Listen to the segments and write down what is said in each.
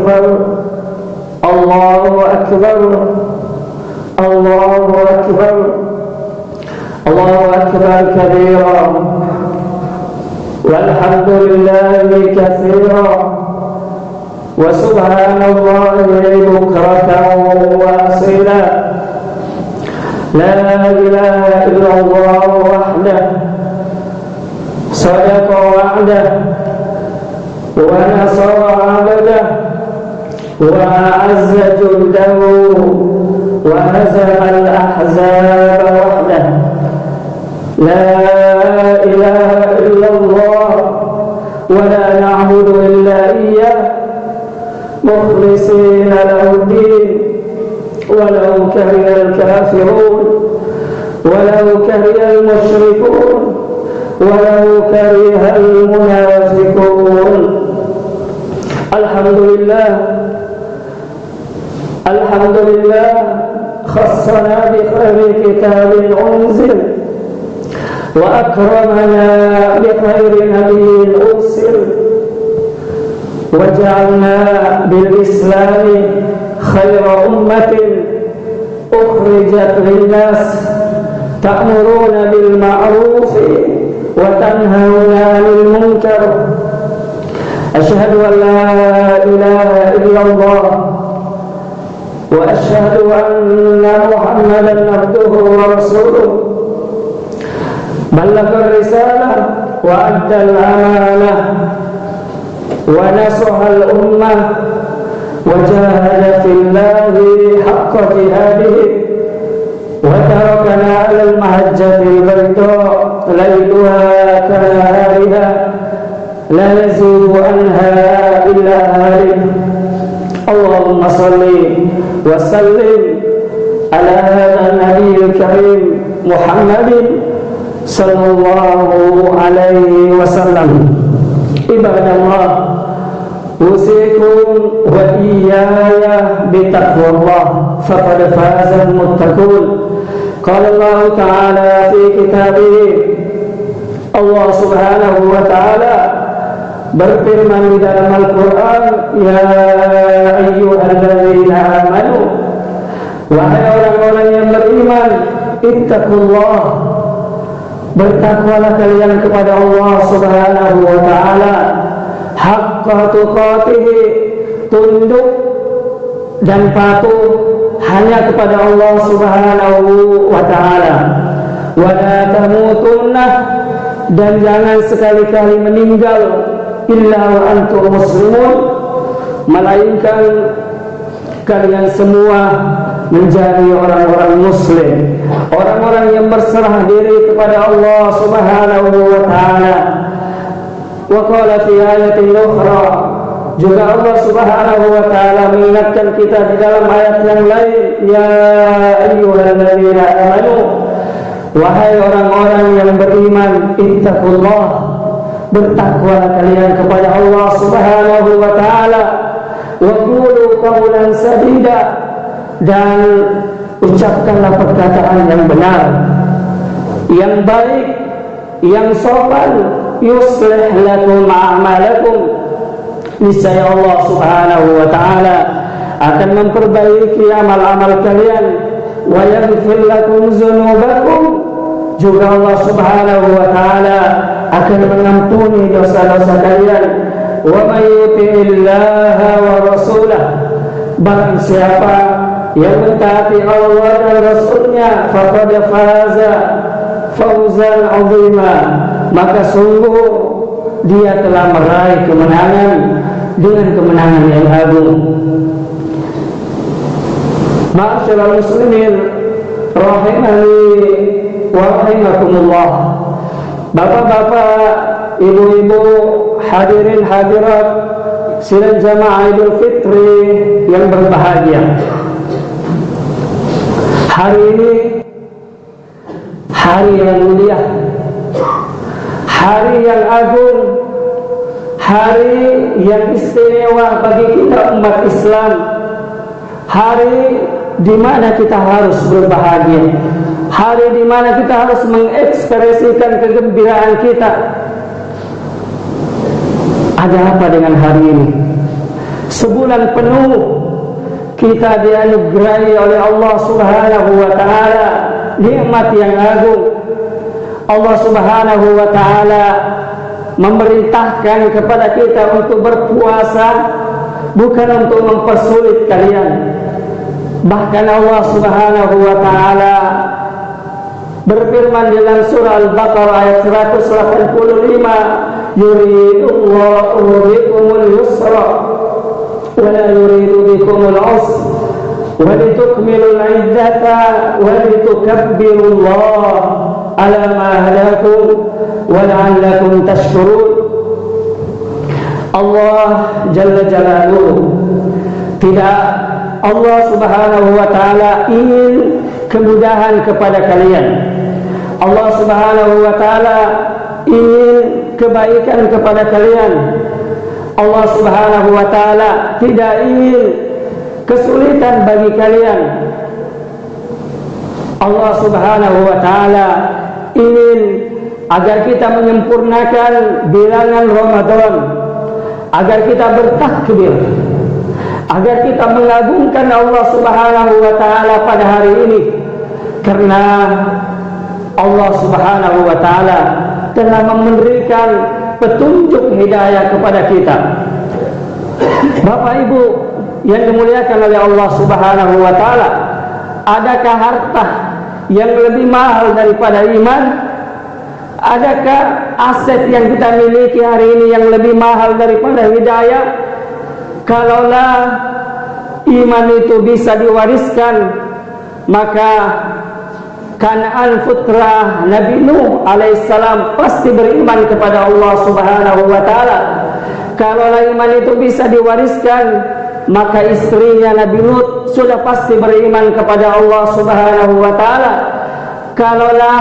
أكبر الله أكبر الله أكبر الله أكبر كبيرا والحمد لله كثيرا وسبحان الله بكرة وأصيلا لا إله إلا الله وحده صدق وعده ونصر عبده وأعز جنده وهزم الأحزاب وحده لا إله إلا الله ولا نعبد إلا إياه مخلصين له الدين ولو كره الكافرون ولو كره المشركون ولو كره المنافقون. الحمد لله خصنا بخير كتاب أنزل وأكرمنا بخير نبي أرسل وجعلنا بالإسلام خير أمة أخرجت للناس تأمرون بالمعروف وتنهون عن المنكر. أشهد أن لا إله إلا الله وأشهد أن محمدا عبده ورسوله بلغ الرسالة وأدى الأمانة ونصح الأمة وجاهد في الله حق جهاده وتركنا على المحجة البيضاء ليلها كنهارها لا يزيغ عنها إلا هالك. اللهم صل وسلم على هذا النبي الكريم محمد صلى الله عليه وسلم. عباد الله أوصيكم وإياي بتقوى الله فقد فاز المتقون. قال الله تعالى في كتابه Allah subhanahu wa ta'ala berfirman di dalam Al-Quran, ya ayyuhalladzina amanu, wahai orang-orang yang beriman, ittaqullah, bertakwalah kalian kepada Allah subhanahu wa ta'ala haqqa tuqatihi, tunduk dan patuh hanya kepada Allah subhanahu wa ta'ala. Wa la tamutunna, dan jangan sekali-kali meninggal illa wa antum muslimun, melainkan kalian semua menjadi orang-orang muslim, orang-orang yang berserah diri kepada Allah subhanahu wa ta'ala. Wa qala fi ayatin ukhra, juga Allah subhanahu wa ta'ala mengingatkan kita di dalam ayat yang lain, ya ayyuhalladzina amanu, wahai orang-orang yang beriman, ittaqullah, bertakwalah kalian kepada Allah subhanahu wa ta'ala, wa qulu qawlan sadida, dan ucapkanlah perkataan yang benar, yang baik, yang sopan. Yuslih lakum a'malakum, niscaya Allah subhanahu wa ta'ala akan memperbaiki amal-amal kalian. Wa yaghfir lakum dzunubakum, juga Allah subhanahu wa ta'ala akan mengampuni dosa-dosa kalian. Wa may yuti'illaha wa rasulah, barang siapa yang mentaati Allah dan Rasulnya, faqad faza fawzan 'azima, maka sungguh dia telah meraih kemenangan dengan kemenangan yang agung. Ma'asyiral muslimin rahimani wa rahimakumullah, bapak-bapak, ibu-ibu, hadirin hadirat sidang jamaah Idul Fitri yang berbahagia. Hari ini hari yang mulia, hari yang agung, hari yang istimewa bagi kita umat Islam, hari di mana kita harus berbahagia, hari di mana kita harus mengekspresikan kegembiraan kita. Ada apa dengan hari ini? sebulan penuh kita dianugerahi oleh Allah Subhanahu wa ta'ala nikmat yang agung. Allah Subhanahu wa ta'ala memerintahkan kepada kita untuk berpuasa, bukan untuk mempersulit kalian. Bahkan Allah Subhanahu wa ta'ala berfirman dalam surah Al-Baqarah ayat 185, yuridullahu bikumul yusra wa la yuridu bikumul usra wa litukmilul iddata wa litukabbirullaha ala ma hadakum wa la'allakum tashkurun. Allah Jalla Jalaluhu, tidak, Allah Subhanahu wa ta'ala ingin kemudahan kepada kalian. Allah Subhanahu wa ta'ala ingin kebaikan kepada kalian. Allah Subhanahu wa ta'ala tidak ingin kesulitan bagi kalian. Allah Subhanahu wa ta'ala ingin agar kita menyempurnakan bilangan Ramadan, agar kita bertakbir, agar kita mengagungkan Allah Subhanahu wa ta'ala pada hari ini, karena Allah Subhanahu wa ta'ala telah memberikan petunjuk hidayah kepada kita. Bapak Ibu yang dimuliakan oleh Allah Subhanahu wa ta'ala, adakah harta yang lebih mahal daripada iman? Adakah aset yang kita miliki hari ini yang lebih mahal daripada hidayah? Kalaulah iman itu bisa diwariskan, maka Kan'an putra Nabi Nuh alaihissalam pasti beriman kepada Allah Subhanahu wa ta'ala. Kalaulah iman itu bisa diwariskan, maka istrinya Nabi Lut sudah pasti beriman kepada Allah Subhanahu wa ta'ala. Kalaulah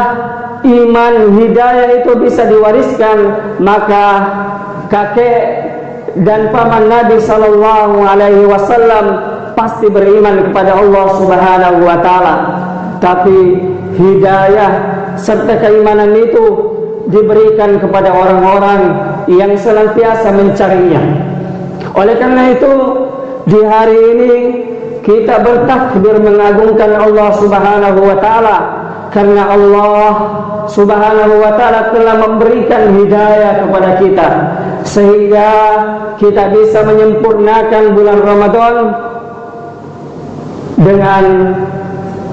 iman hidayah itu bisa diwariskan, maka kakek dan paman Nabi sallallahu alaihi wasallam pasti beriman kepada Allah Subhanahu wa ta'ala. Tapi hidayah serta keimanan itu diberikan kepada orang-orang yang senantiasa mencarinya. Oleh karena itu, di hari ini kita bertakbir mengagungkan Allah Subhanahu wa ta'ala, karena Allah Subhanahu wa ta'ala telah memberikan hidayah kepada kita, sehingga kita bisa menyempurnakan bulan Ramadan dengan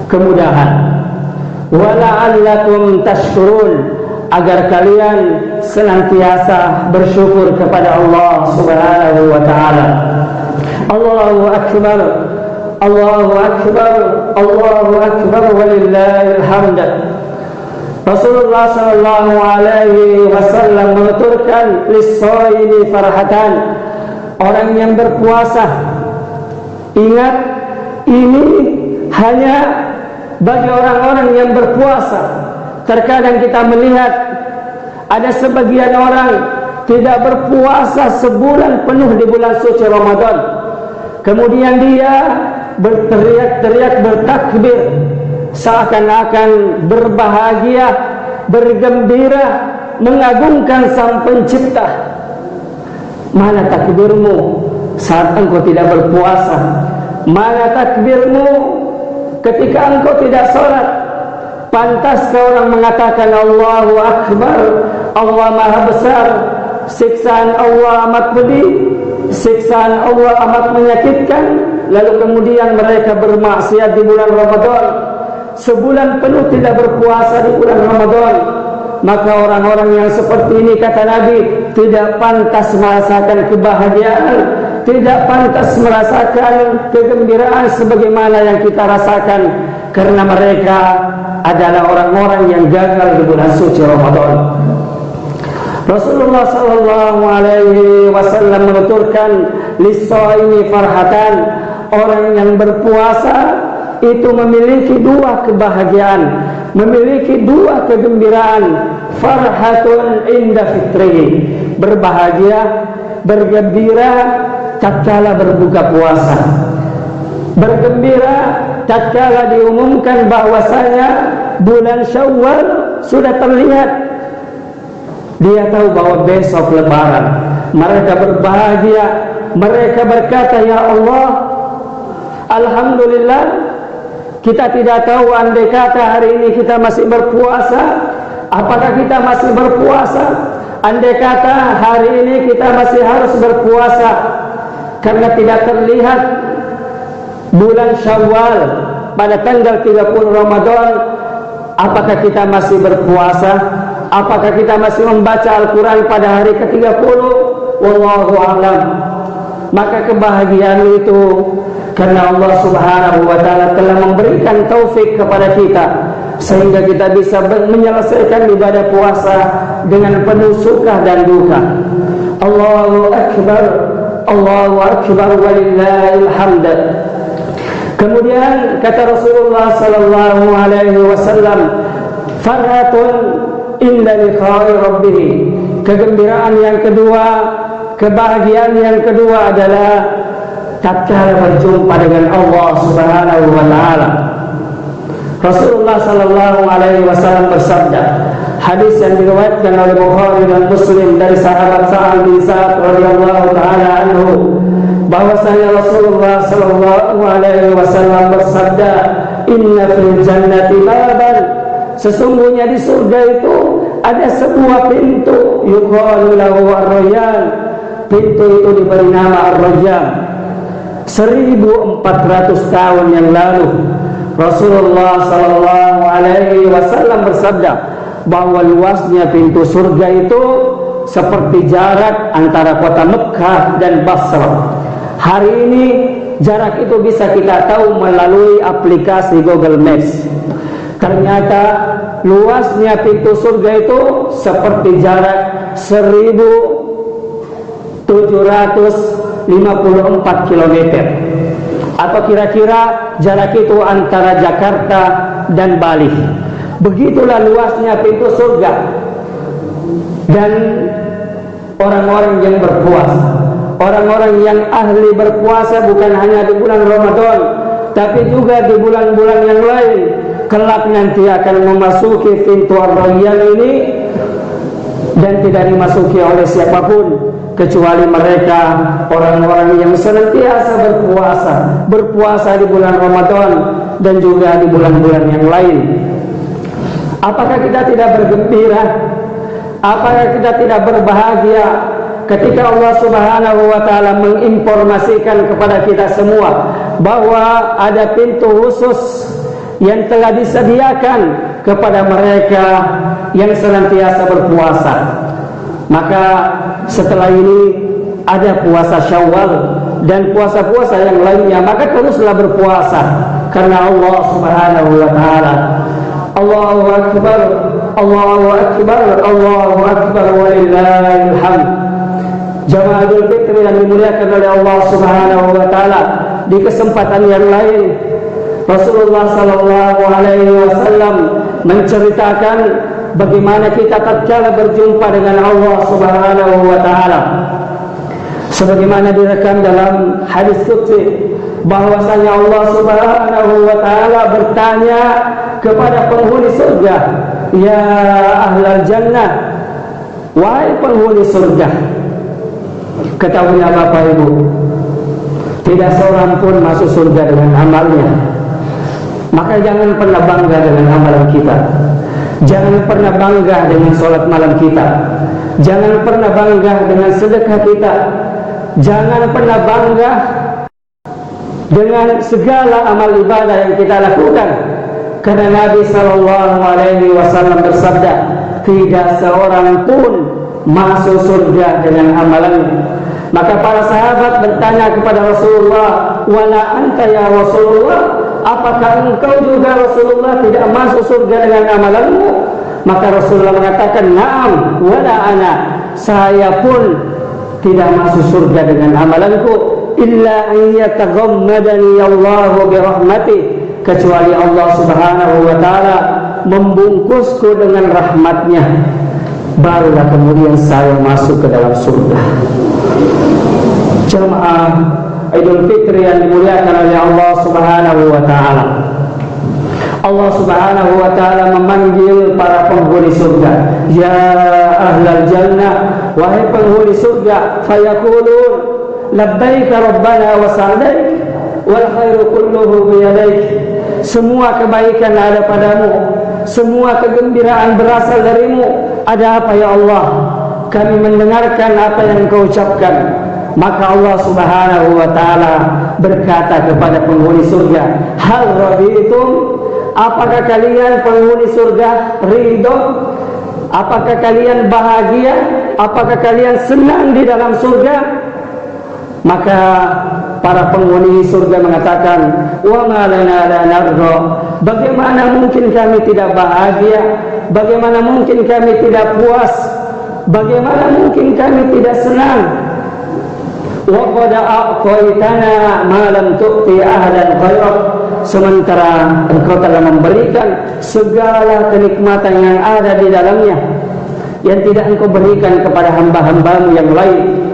kemudahan. Wala'allakum tashkurun, agar kalian senantiasa bersyukur kepada Allah Subhanahu wa ta'ala. Allahu akbar, Allahu akbar, Allahu akbar, walillahil hamd. Rasulullah sallallahu alaihi wasallam menuturkan, lis-shaimi farhatan, orang yang berpuasa, ingat, ini hanya bagi orang-orang yang berpuasa. Terkadang kita melihat ada sebagian orang tidak berpuasa sebulan penuh di bulan suci Ramadan, kemudian dia berteriak-teriak, bertakbir, seakan-akan berbahagia, bergembira, mengagungkan Sang Pencipta. Mana takbirmu saat engkau tidak berpuasa? Mana takbirmu ketika engkau tidak sholat? Pantaskah orang mengatakan Allahu Akbar, Allah Maha Besar, siksaan Allah amat pedih, siksaan Allah amat menyakitkan, lalu kemudian mereka bermaksiat di bulan Ramadan, sebulan penuh tidak berpuasa di bulan Ramadan? Maka orang-orang yang seperti ini, kata Nabi, tidak pantas merasakan kebahagiaan, tidak pantas merasakan kegembiraan sebagaimana yang kita rasakan, karena mereka adalah orang-orang yang gagal di bulan suci Ramadan. Rasulullah sallallahu alaihi wasallam menuturkan, lis-shaimi farhatan, orang yang berpuasa itu memiliki dua kebahagiaan, memiliki dua kegembiraan. Farhatun inda fitrihi, berbahagia, bergembira tatkala berbuka puasa, bergembira tatkala diumumkan bahwasanya bulan Syawal sudah terlihat. Dia tahu bahwa besok Lebaran. Mereka berbahagia mereka berkata, "Ya Allah, alhamdulillah, kita tidak tahu andai kata hari ini kita masih berpuasa, apakah kita masih berpuasa? Andai kata hari ini kita masih harus berpuasa karena tidak terlihat bulan Syawal pada tanggal 30 Ramadan, apakah kita masih berpuasa? Apakah kita masih membaca Al-Quran pada hari ke-30? Wallahu a'lam." Maka kebahagiaan itu karena Allah Subhanahu wa ta'ala telah memberikan taufik kepada kita sehingga kita bisa menyelesaikan ibadah puasa dengan penuh suka dan duka. Allahu Akbar, Allahu Akbar, walillahil hamd. Kemudian kata Rasulullah sallallahu alaihi wasallam, "Farhatun inda liqa'i rabbih." Kegembiraan yang kedua, kebahagiaan yang kedua adalah tatkala berjumpa dengan Allah Subhanahu wa taala. Rasulullah sallallahu alaihi wasallam bersabda, hadis yang diriwayatkan oleh Bukhari dan Muslim dari sahabat Sa'ad bin Sa'ad radhiyallahu taala anhu, bahwasanya Rasulullah sallallahu alaihi wasallam bersabda, "Inna fil jannati baban." Sesungguhnya di surga itu ada sebuah pintu, yuqalu lahu ar-rayyan. Pintu itu diberi nama ar-rayyan. 1400 tahun yang lalu Rasulullah sallallahu alaihi wasallam bersabda bahwa luasnya pintu surga itu seperti jarak antara kota Mekkah dan Basrah. Hari ini jarak itu bisa kita tahu melalui aplikasi Google Maps. Ternyata luasnya pintu surga itu seperti jarak 1754 km, atau kira-kira jarak itu antara Jakarta dan Bali. Begitulah luasnya pintu surga. Dan orang-orang yang berpuasa, orang-orang yang ahli berpuasa bukan hanya di bulan Ramadan, tapi juga di bulan-bulan yang lain, kelak nanti akan memasuki pintu ar-rayyan ini dan tidak dimasuki oleh siapapun kecuali mereka orang-orang yang senantiasa berpuasa di bulan Ramadan dan juga di bulan-bulan yang lain. Apakah kita tidak bergembira? Apakah kita tidak berbahagia ketika Allah Subhanahu wa ta'ala menginformasikan kepada kita semua bahwa ada pintu khusus yang telah disediakan kepada mereka yang senantiasa berpuasa? Maka setelah ini ada puasa Syawal dan puasa-puasa yang lainnya, maka teruslah berpuasa karena Allah Subhanahu wa ta'ala. Allahu Akbar, Allahu Akbar, Allahu Akbar, walillahil hamd. Jamaah Idul Fitri yang dimuliakan oleh Allah Subhanahu wa ta'ala, di kesempatan yang lain Rasulullah sallallahu alaihi wasallam menceritakan bagaimana kita tatkala berjumpa dengan Allah Subhanahu wa ta'ala. Sebagaimana direkam dalam hadis qudsi bahwasanya Allah Subhanahu wa ta'ala bertanya kepada penghuni surga, "Ya ahlal jannah," wahai penghuni surga. Ketahuilah Bapak Ibu, tidak seorang pun masuk surga dengan amalnya. Maka jangan pernah bangga dengan amalan kita. Jangan pernah bangga dengan sholat malam kita. Jangan pernah bangga dengan sedekah kita. Jangan pernah bangga dengan segala amal ibadah yang kita lakukan. Karena Nabi sallallahu alaihi wasallam bersabda, tidak seorang pun masuk surga dengan amalannya. Maka para sahabat bertanya kepada Rasulullah, "Wala anta ya Rasulullah?" Apakah engkau juga Rasulullah tidak masuk surga dengan amalanmu? Maka Rasulullah mengatakan, "Na'am, wala ana." Saya pun tidak masuk surga dengan amalanku, illa an yataghammadani Allahu bi rahmatih, kecuali Allah Subhanahu wa ta'ala membungkusku dengan rahmatnya, barulah kemudian saya masuk ke dalam surga. Jamaah Idul Fitri yang dimuliakan oleh Allah Subhanahu wa ta'ala, Allah Subhanahu wa ta'ala memanggil para penghuni surga, "Ya ahlal jannah," wahai penghuni surga. Fayaqulun, labbaik rabbana wa sa'daik wal khairu kulluhu biyadaik. Semua kebaikan ada padamu, semua kegembiraan berasal darimu. Ada apa ya Allah? Kami mendengarkan apa yang Engkau ucapkan. Maka Allah Subhanahu wa ta'ala berkata kepada penghuni surga, hal raditum, apakah kalian penghuni surga ridho? Apakah kalian bahagia? Apakah kalian senang di dalam surga? Maka para penghuni surga mengatakan, wa ma lana la narda, bagaimana mungkin kami tidak bahagia? Bagaimana mungkin kami tidak puas? Bagaimana mungkin kami tidak senang? Wa qad a'taytana ma lam tu'ti ahadan ghairak, sementara Engkau telah memberikan segala kenikmatan yang ada di dalamnya yang tidak Engkau berikan kepada hamba-hambamu yang lain.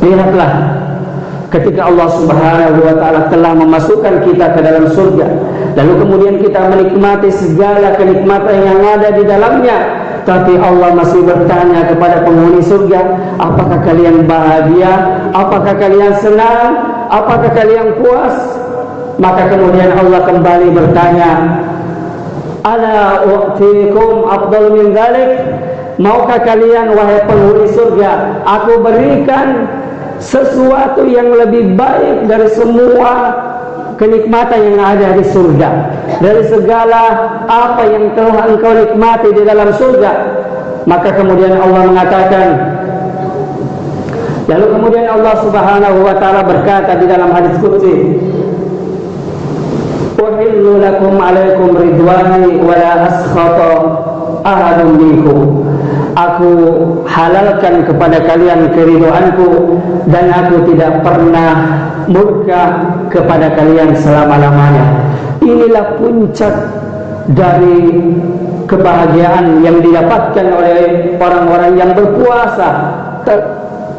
Lihatlah, ketika Allah Subhanahu wa ta'ala telah memasukkan kita ke dalam surga, lalu kemudian kita menikmati segala kenikmatan yang ada di dalamnya, tapi Allah masih bertanya kepada penghuni surga, apakah kalian bahagia? Apakah kalian senang? Apakah kalian puas? Maka kemudian Allah kembali bertanya, ala u'tikum afdal min dzalik, maukah kalian wahai penghuni surga aku berikan sesuatu yang lebih baik dari semua kenikmatan yang ada di surga, dari segala apa yang telah engkau nikmati di dalam surga? Maka kemudian Allah mengatakan, lalu kemudian Allah Subhanahu wa ta'ala berkata di dalam hadis qudsi, uhillu lakum alaikum ridwani wa la askhata ahadun minkum, aku halalkan kepada kalian keriduanku dan aku tidak pernah murka kepada kalian selama-lamanya. Inilah puncak dari kebahagiaan yang didapatkan oleh orang-orang yang berpuasa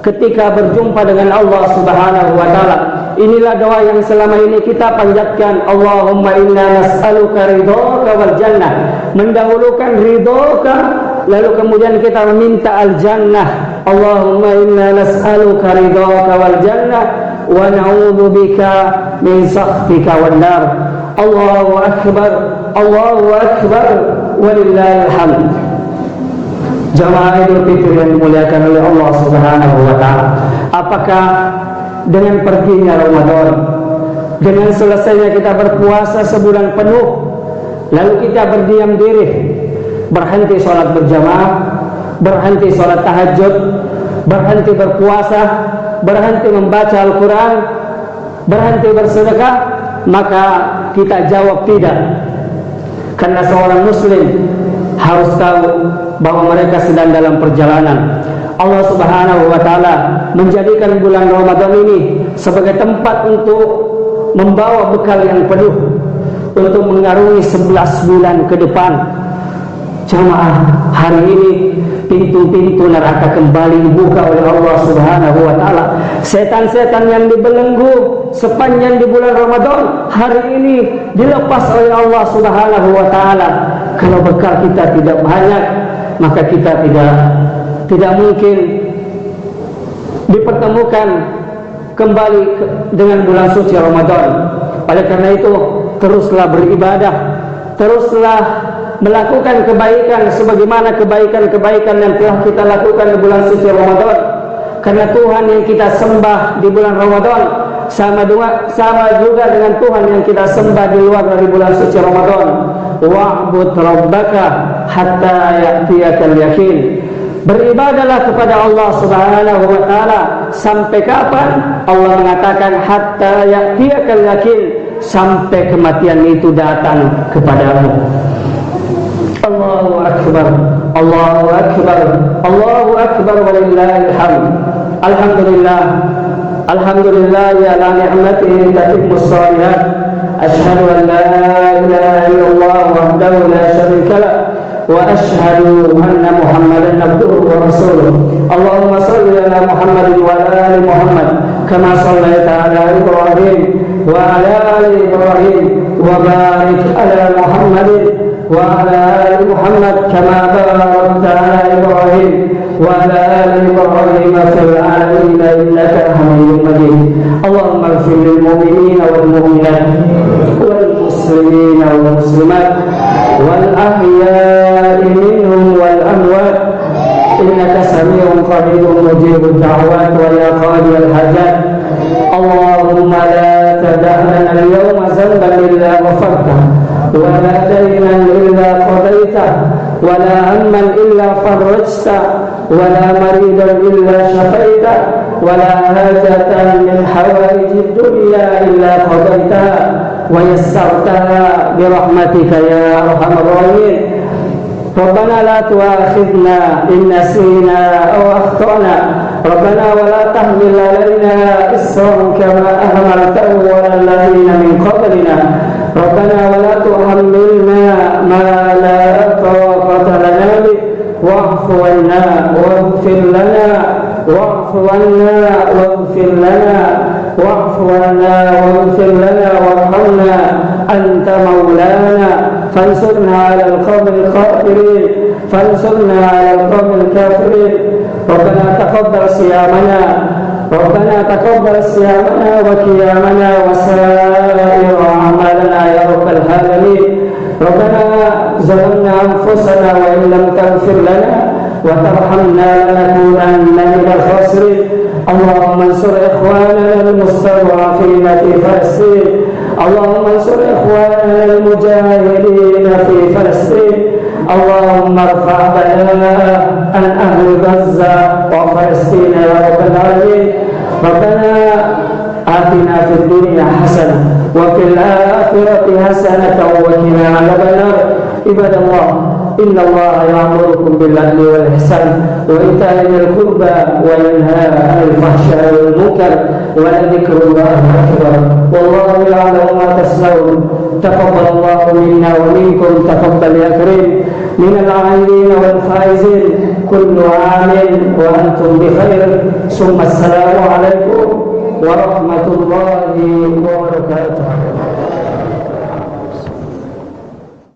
ketika berjumpa dengan Allah Subhanahu wa ta'ala. Inilah doa yang selama ini kita panjatkan, Allahumma inna nas'aluka ridhoka wal jannah, mendahulukan ridhoka lalu kemudian kita meminta al-jannah. Allahumma inna nas'aluka ridhoka wal jannah wa na'udzubika min sakhtika wan nar. Allahu akbar, Allahu akbar, walillahil hamd. Jamaah Idul Fitri yang dimuliakan oleh Allah Subhanahu wa ta'ala, apakah dengan perginya Ramadan, dengan selesainya kita berpuasa sebulan penuh, lalu kita berdiam diri, berhenti sholat berjamaah, berhenti sholat tahajud, berhenti berpuasa, berhenti membaca Al-Quran, berhenti bersedekah? Maka kita jawab tidak, karena seorang muslim harus tahu bahwa mereka sedang dalam perjalanan. Allah Subhanahu wa ta'ala menjadikan bulan Ramadan ini sebagai tempat untuk membawa bekal yang penuh untuk mengarungi 11 bulan ke depan. Jamaah, hari ini pintu-pintu neraka kembali dibuka oleh Allah Subhanahu wa ta'ala. Setan-setan yang dibelenggu sepanjang di bulan Ramadan hari ini dilepas oleh Allah Subhanahu wa ta'ala. Kalau bekal kita tidak banyak, maka kita tidak mungkin dipertemukan kembali dengan bulan suci Ramadan. Oleh karena itu, teruslah beribadah, teruslah melakukan kebaikan sebagaimana kebaikan-kebaikan yang telah kita lakukan di bulan suci Ramadan. Karena Tuhan yang kita sembah di bulan Ramadan sama juga dengan Tuhan yang kita sembah di luar dari bulan suci Ramadan. Wa'bud rabbaka hatta ya'tiyakal yakin. Beribadahlah kepada Allah Subhanahu wa ta'ala sampai kapan? Allah mengatakan hatta ya'tiyakal yakin, sampai kematian itu datang kepadamu. Allahu akbar, Allahu akbar, Allahu akbar, walillahil hamd. Alhamdulillah, alhamdulillah ya la ni'matihi tatimmus shalihat. Asyhadu an la ilaha illallah wahdahu la syarika lah wa asyhadu anna Muhammadan abduhu wa rasuluh. Allahumma shalli ala Muhammadin wa ala ali Muhammad kama shallaita ala Ibrahim wa ala ali Ibrahim wa barik ala Muhammadin wa ala ali Muhammad kama barakta ala Ibrahim وعلى آل إبراهيم في العالمين إنك حميد مجيد. اللهم اغفر للمؤمنين والمؤمنات والمسلمين والمسلمات والأحياء منهم والأموات إنك سميع قريب مجيب الدعوات ويا قاضي الحاجات. اللهم لا تدع لنا اليوم ذنبا إلا غفرته ولا دينا إلا قضيته ولا هما إلا فرجته ولا مريضا إلا شفيته ولا حاجة من حوائج الدنيا إلا قضيتها ويسرتها برحمتك يا أرحم الراحمين. ربنا لا تؤاخذنا إن نسينا أو أخطأنا ربنا ولا تحمل علينا إصرا كما أحملته على الذين من قبلنا ربنا ولا تحملنا ما لا طاقة لنا به واعف عنا واغفر لنا واعف عنا واغفر لنا واعف عنا واغفر لنا وارحمنا أنت مولانا فانصرنا على القوم الكافرين فانصرنا على القوم الكافرين. ربنا تقبل صيامنا ربنا تقبل صيامنا وقيامنا وسائر أعمالنا يا رب العالمين. ربنا ظلمنا أنفسنا وإن لم تغفر لنا وترحمنا لنكونن من الخاسرين. اللهم انصر إخواننا المستضعفين في فلسطين اللهم انصر إخواننا المجاهدين في فلسطين. اللهم ارفع بلاء عن أهل غزة وفلسطين يا رب العالمين. ربنا آتنا في الدنيا حسنة وفي الآخرة حسنة وقنا عذاب النار. عباد الله إن الله يأمركم بالعدل والإحسان وإيتاء ذي القربى وينهى عن الفحشاء والمنكر ولذكر الله أكبر والله يعلم ما تصنعون. تقبل الله منا ومنكم تقبل يا كريم من العاملين والفائزين. كل عام وأنتم بخير ثم السلام عليكم ورحمة الله وبركاته.